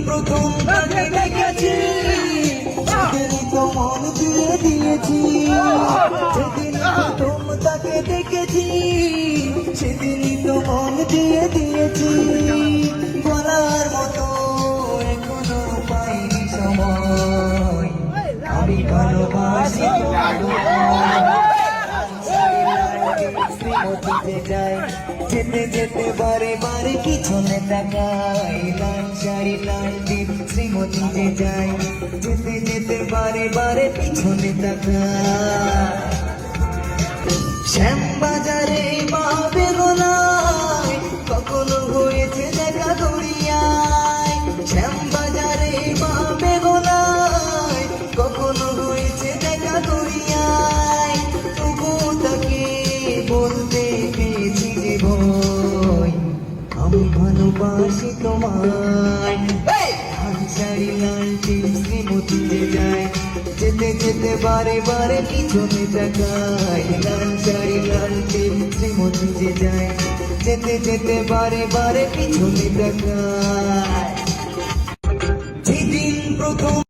প্রথম তাকে দেখেছি সেদিনই তো মন দিয়ে দিয়েছি। যেদিন প্রথম তাকে দেখেছি সেদিনই তো মন দিয়ে দিয়েছি। বলার মতো এখনো পাইনি সময়, আমি ভালোবাসি শ্রীমতীতে যাই, যেতে যেতে বারে বারে পিছনে তাকাই। লাল শাড়ি লাল টিপ শ্রীমতীতে যাই, যেতে যেতে বারে বারে পিছনে তাকাই। শ্যামবাজারে বা বেগোনায় কখনো হয়েছে দেখা দড়িয়ায়। শ্যামবাজারে বা বেগোনায় কখনো হয়েছে দেখা দড়িয়ায়। তবু তাকে বলতে পেয়েছি যে ভয়, আমি ভালোবাসি তোমায়। লাল শাড়ি লাল টিপ শ্রীমতীতে যায়, যেতে যেতে বারে বারে পিছনে তাকাই। লাল শাড়ি লাল টিপ শ্রীমতীতে যায়, যেতে যেতে বারে বারে পিছনে তাকাই। যেদিন প্রথম